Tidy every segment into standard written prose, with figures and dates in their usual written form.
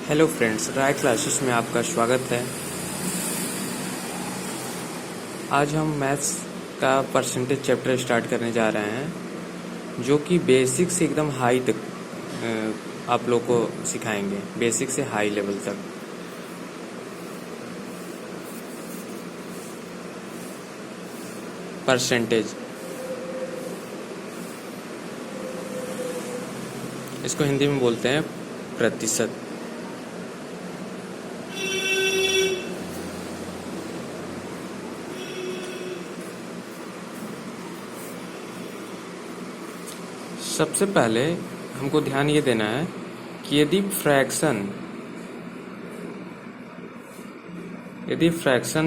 Hello friends, राय classes में आपका स्वागत है। आज हम मैथ्स का परसेंटेज चैप्टर स्टार्ट करने जा रहे हैं, जो कि बेसिक से एकदम हाई तक आप लोग को सिखाएंगे, बेसिक से हाई लेवल तक। परसेंटेज, इसको हिंदी में बोलते हैं प्रतिशत। सबसे पहले हमको ध्यान ये देना है कि यदि फ्रैक्शन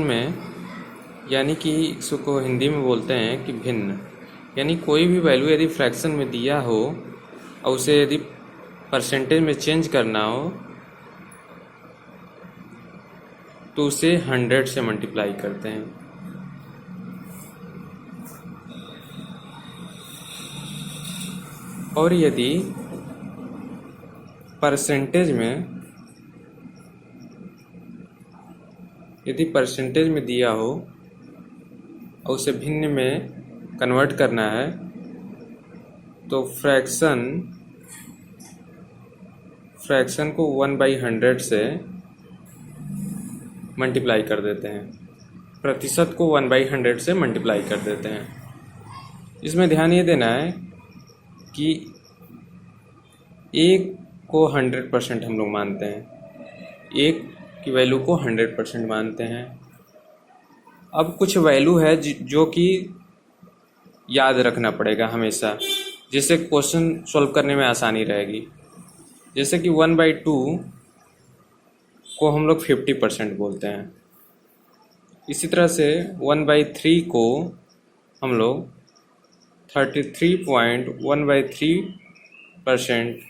में, यानी कि इसको हिंदी में बोलते हैं कि भिन्न, यानी कोई भी वैल्यू यदि फ्रैक्शन में दिया हो और उसे यदि परसेंटेज में चेंज करना हो तो उसे 100 से मल्टीप्लाई करते हैं। और यदि परसेंटेज में दिया हो और उसे भिन्न में कन्वर्ट करना है तो फ्रैक्शन को 1/100 से मल्टीप्लाई कर देते हैं, प्रतिशत को 1/100 से मल्टीप्लाई कर देते हैं। इसमें ध्यान ये देना है कि एक को 100% हम लोग मानते हैं, एक की वैल्यू को 100% मानते हैं। अब कुछ वैल्यू है जो कि याद रखना पड़ेगा हमेशा, जिससे क्वेश्चन सॉल्व करने में आसानी रहेगी। जैसे कि 1/2 को हम लोग 50% बोलते हैं। इसी तरह से 1/3 को हम लोग 33.1/3%,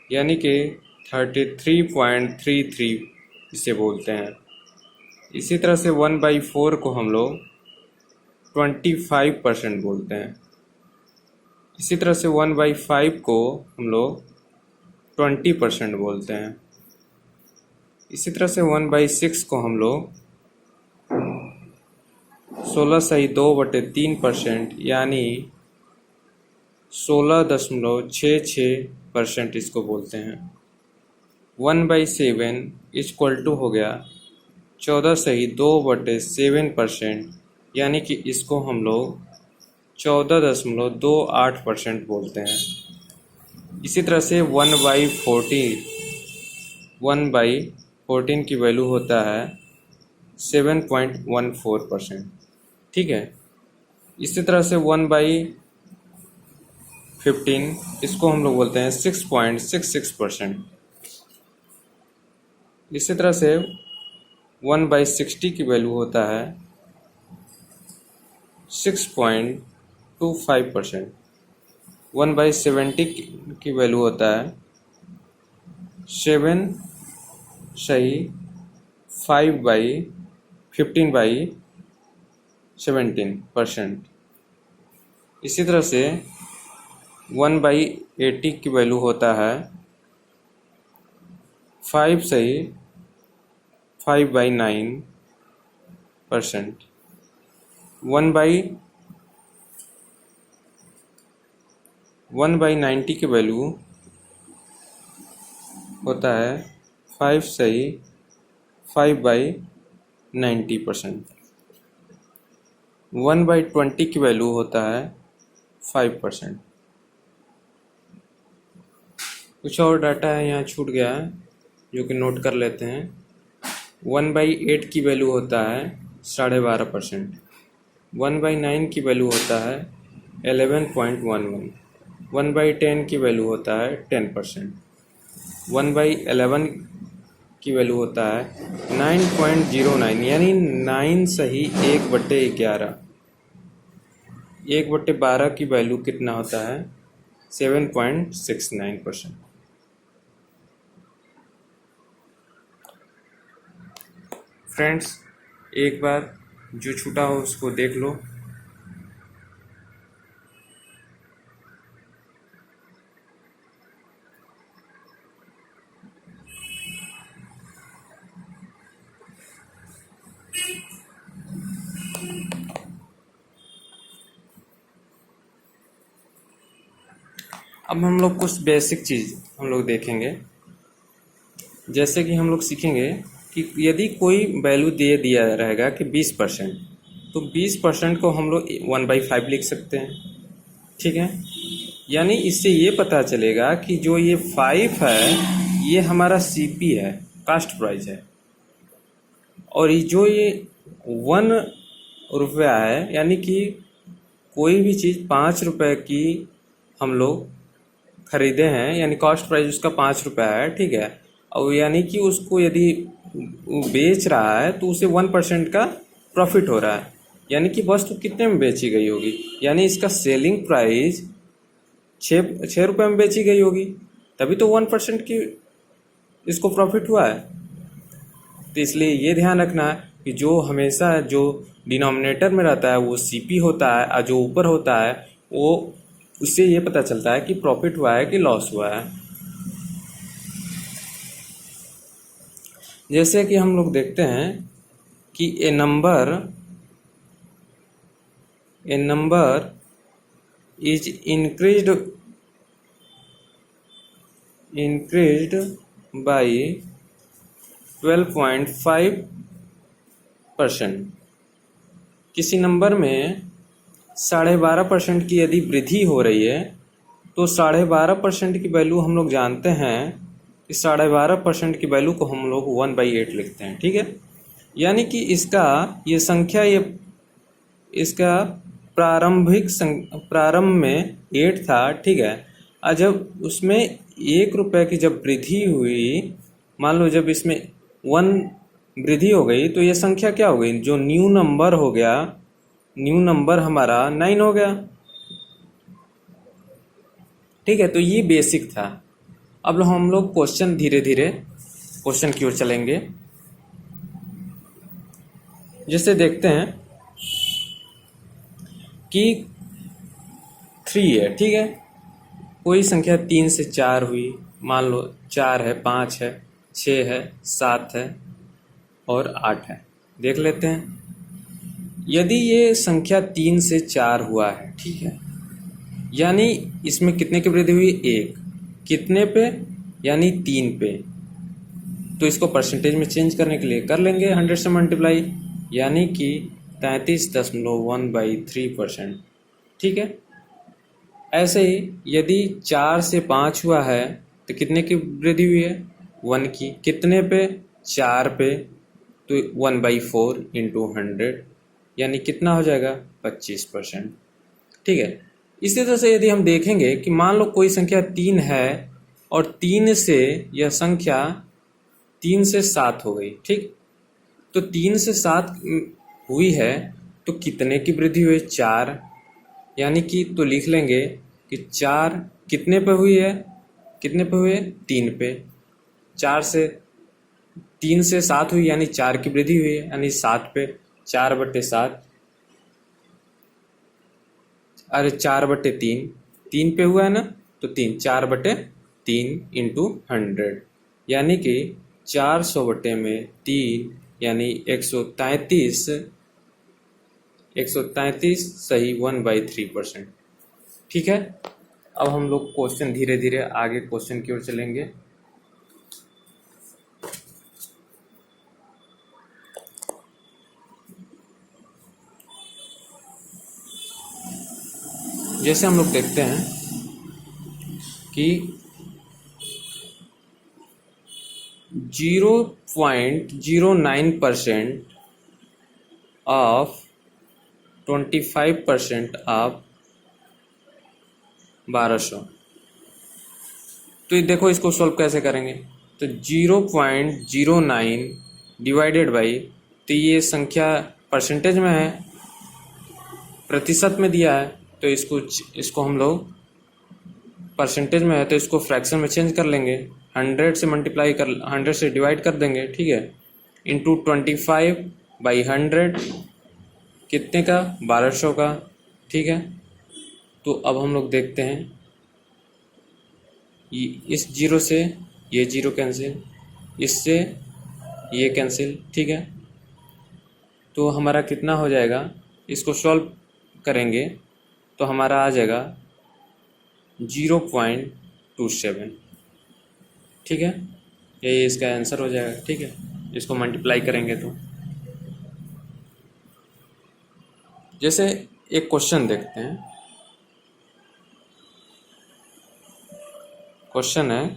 यानी कि 33.33 इसे बोलते हैं। इसी तरह से 1/4 को हम लोग 25% बोलते हैं। इसी तरह से 1/5 को हम लोग 20% बोलते हैं। इसी तरह से 1/6 को हम लोग 16/2/3%, यानी 16.66% इसको बोलते हैं। 1/7 इक्वल टू हो गया 14/2/7%, यानी कि इसको हम लोग 14.28% बोलते हैं। इसी तरह से 1/14 की वैल्यू होता है 7.14%। ठीक है। इसी तरह से 1/15 इसको हम लोग बोलते हैं 6.66%। इसी तरह से 1/60 की वैल्यू होता है 6.25%। 1/70 की वैल्यू होता है 7/15/17%। इसी तरह से 1/80 की वैल्यू होता है 5/9%। 1/90 की वैल्यू होता है 5/90%। 1/20 की वैल्यू होता है 5%। कुछ और डाटा है यहाँ छूट गया है, जो कि नोट कर लेते हैं। 1/8 की वैल्यू होता है 12.5%। 1/9 की वैल्यू होता है 11.11। 1/10 की वैल्यू होता है 10%। 1/11 की वैल्यू होता है 9.09, यानी 9/1/11। 1/12 की वैल्यू कितना होता है 7.69%। फ्रेंड्स, एक बार जो छूटा हो उसको देख लो। अब हम लोग कुछ बेसिक चीज़ हम लोग देखेंगे, जैसे कि हम लोग सीखेंगे कि यदि कोई वैल्यू दे दिया रहेगा कि 20%, तो 20% को हम लोग 1/5 लिख सकते हैं, ठीक है। यानी इससे ये पता चलेगा कि जो ये 5 है ये हमारा CP है, कास्ट प्राइस है, और जो ये 1 रुपया है, यानी कि कोई भी चीज़ 5 रुपये की हम लोग खरीदे हैं, यानी कॉस्ट प्राइस उसका 5 रुपया है, ठीक है। और यानी कि उसको यदि वो बेच रहा है तो उसे 1% का प्रॉफिट हो रहा है, यानी कि वस्तु कितने में बेची गई होगी, यानी इसका सेलिंग प्राइस 6 रुपये में बेची गई होगी, तभी तो 1% की इसको प्रॉफिट हुआ है। तो इसलिए ये ध्यान रखना है कि जो हमेशा जो डिनोमिनेटर में रहता है वो CP होता है, और जो ऊपर होता है वो, उससे ये पता चलता है कि प्रॉफिट हुआ है कि लॉस हुआ है। जैसे कि हम लोग देखते हैं कि ए नंबर इज increased by 12.5%। किसी नंबर में 12.5% की यदि वृद्धि हो रही है तो 12.5% की वैल्यू हम लोग जानते हैं कि 12.5% की वैल्यू को हम लोग 1/8 लिखते हैं, ठीक है। यानी कि इसका ये संख्या, ये इसका प्रारंभ में 8 था, ठीक है। और जब उसमें 1 रुपये की जब वृद्धि हुई, मान लो जब इसमें 1 वृद्धि हो गई, तो ये संख्या क्या हो गई, जो न्यू नंबर हो गया, न्यू नंबर हमारा 9 हो गया, ठीक है। तो ये बेसिक था। अब हम लोग क्वेश्चन धीरे धीरे क्वेश्चन की ओर चलेंगे। जैसे देखते हैं कि 3 है, ठीक है। कोई संख्या 3 से 4 हुई, मान लो 4 है, 5 है, 6 है, 7 है और 8 है। देख लेते हैं, यदि ये संख्या 3 से 4 हुआ है, ठीक है, यानी इसमें कितने की वृद्धि हुई, 1, कितने पे, यानी 3 पे। तो इसको परसेंटेज में चेंज करने के लिए कर लेंगे 100 से मल्टीप्लाई, यानी कि 33.1/3%, ठीक है। ऐसे ही यदि 4 से 5 हुआ है तो कितने की वृद्धि हुई है, 1 की, कितने पे, 4 पे, तो 1/4 इंटू 100, यानी कितना हो जाएगा, 25%, ठीक है। इसी तरह से यदि हम देखेंगे कि मान लो कोई संख्या 3 है और 3 से यह संख्या 3 से 7 हो गई, ठीक। तो 3 से 7 हुई है तो कितने की वृद्धि हुई, 4, यानी कि तो लिख लेंगे कि 4 कितने पे हुई है, कितने पे हुए, 3 पे। 3 से 7 हुई यानी 4 की वृद्धि हुई है, यानी 7 पे, 4/7, अरे 4/3, 3 पे हुआ है ना, तो 4/3 इंटू 100, यानी कि 400/3 यानी 133 सही 1/3%, ठीक है। अब हम लोग क्वेश्चन धीरे धीरे आगे क्वेश्चन की ओर चलेंगे। जैसे हम लोग देखते हैं कि 0.09% ऑफ 25% ऑफ 1200। तो ये देखो, इसको सॉल्व कैसे करेंगे, तो 0.09 डिवाइडेड बाई, तो ये संख्या परसेंटेज में है, प्रतिशत में दिया है, तो इसको हम लोग परसेंटेज में है तो इसको फ्रैक्शन में चेंज कर लेंगे, 100 से मल्टीप्लाई कर, 100 से डिवाइड कर देंगे, ठीक है, इंटू 25/100, कितने का, 1200 का, ठीक है। तो अब हम लोग देखते हैं, इस 0 से ये 0 कैंसिल, इससे ये कैंसिल, ठीक है। तो हमारा कितना हो जाएगा, इसको सॉल्व करेंगे तो हमारा आ जाएगा 0.27। ठीक है, ये इसका आंसर हो जाएगा। ठीक है, इसको मल्टीप्लाई करेंगे तो जैसे एक क्वेश्चन देखते हैं। क्वेश्चन है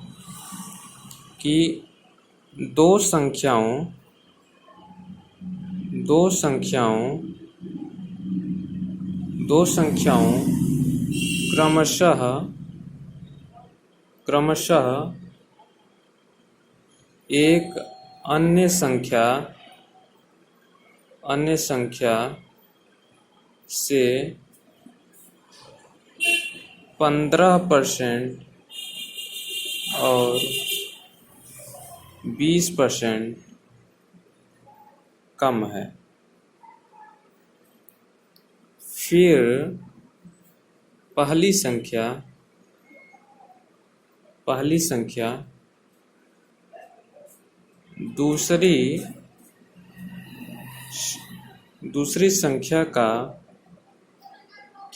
कि दो संख्याओं क्रमशः एक अन्य संख्या से 15% और 20% कम है। फिर पहली संख्या दूसरी संख्या का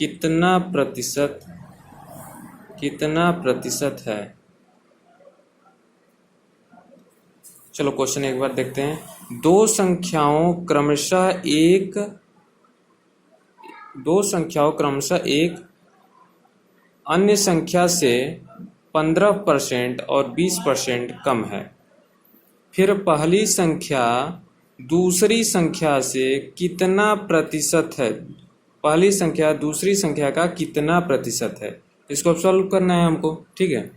कितना प्रतिशत है। चलो क्वेश्चन एक बार देखते हैं। दो संख्याओं क्रमशः एक अन्य संख्या से 15% और 20% कम है। फिर पहली संख्या दूसरी संख्या से कितना प्रतिशत है। पहली संख्या दूसरी संख्या का कितना प्रतिशत है, इसको अब सॉल्व करना है हमको। ठीक है,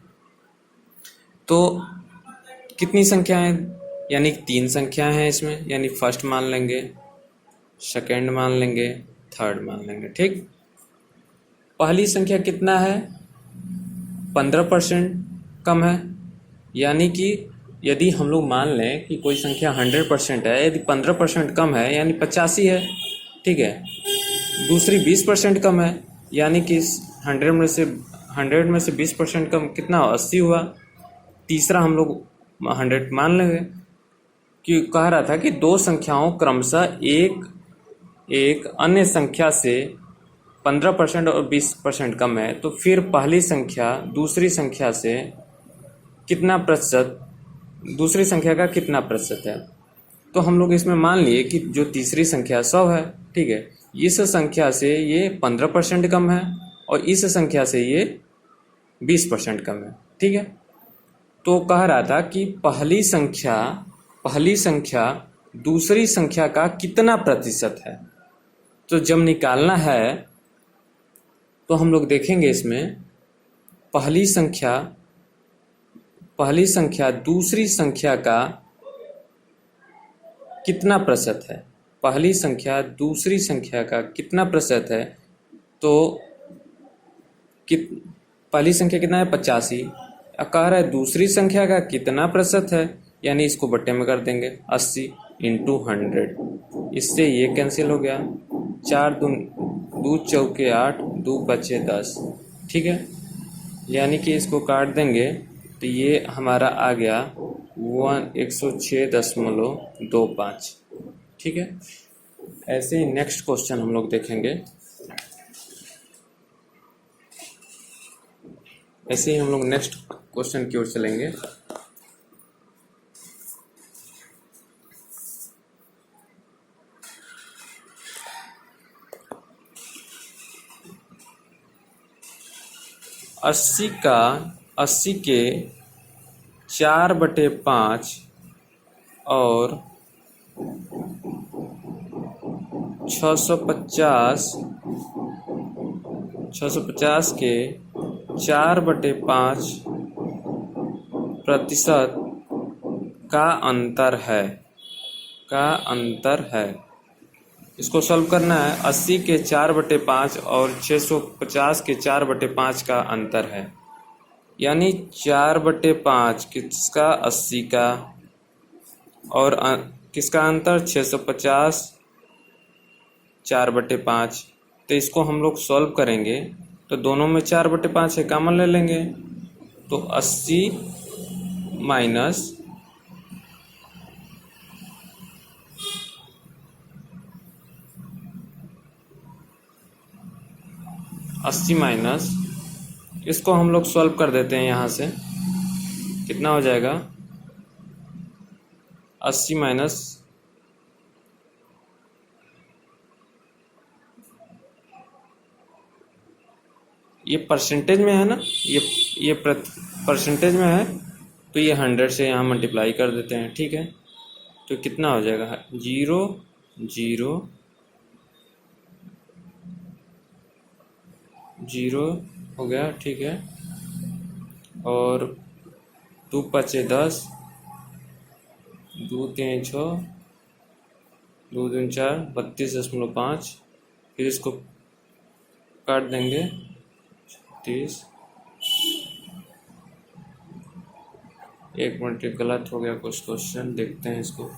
तो कितनी संख्या है, यानी 3 संख्या हैं इसमें, यानी फर्स्ट मान लेंगे, सेकंड मान लेंगे, थर्ड मान लेंगे। ठीक, पहली संख्या कितना है, 15% कम है, यानी कि यदि हम लोग मान लें कि कोई संख्या 100% है, यदि 15% कम है यानी 85 है। ठीक है, दूसरी 20% कम है, यानी कि 100 में से 20% कम कितना, 80 हुआ। तीसरा हम लोग 100 मान लेंगे, कि कह रहा था कि दो संख्याओं क्रमशः एक अन्य संख्या से 15% और 20% कम है, तो फिर पहली संख्या दूसरी संख्या से कितना प्रतिशत, दूसरी संख्या का कितना प्रतिशत है। तो हम लोग इसमें मान लिए कि जो तीसरी संख्या 100 है। ठीक है, इस संख्या से ये 15% कम है और इस संख्या से ये 20% कम है। ठीक है, तो कह रहा था कि पहली संख्या दूसरी संख्या का कितना प्रतिशत है। तो जब निकालना है तो हम लोग देखेंगे इसमें पहली संख्या दूसरी संख्या का कितना प्रतिशत है। पहली संख्या दूसरी संख्या का कितना प्रतिशत है, तो पहली संख्या कितना है, 85। अब कह रहा है दूसरी संख्या का कितना प्रतिशत है, यानी इसको बट्टे में कर देंगे, 80 × 100। इससे ये कैंसिल हो गया, 4 2 चौके 8, 2 बचे 10। ठीक है, यानी कि इसको काट देंगे तो ये हमारा आ गया 106.25। ठीक है, ऐसे ही नेक्स्ट क्वेश्चन हम लोग देखेंगे। ऐसे ही हम लोग नेक्स्ट क्वेश्चन की ओर चलेंगे। अस्सी के 4/5 और 650 के 4/5 प्रतिशत का अंतर है। इसको सॉल्व करना है। 80 के 4/5 और 650 के 4/5 का अंतर है, यानी 4/5 किसका, 80 का, और किसका अंतर, 650 4/5। तो इसको हम लोग सॉल्व करेंगे तो दोनों में 4/5 है, कॉमन ले लेंगे, तो 80 माइनस 80 माइनस इसको हम लोग सॉल्व कर देते हैं यहाँ से। कितना हो जाएगा? 80 माइनस ये परसेंटेज में है ना, ये परसेंटेज में है, तो ये 100 से यहाँ मल्टीप्लाई कर देते हैं। ठीक है, तो कितना हो जाएगा? 0 0 0 हो गया। ठीक है, और 2 5 10, 2 3 6, 2 3 4, 32.5। फिर इसको काट देंगे 30। एक मिनट, गलत हो गया कुछ क्वेश्चन, देखते हैं इसको।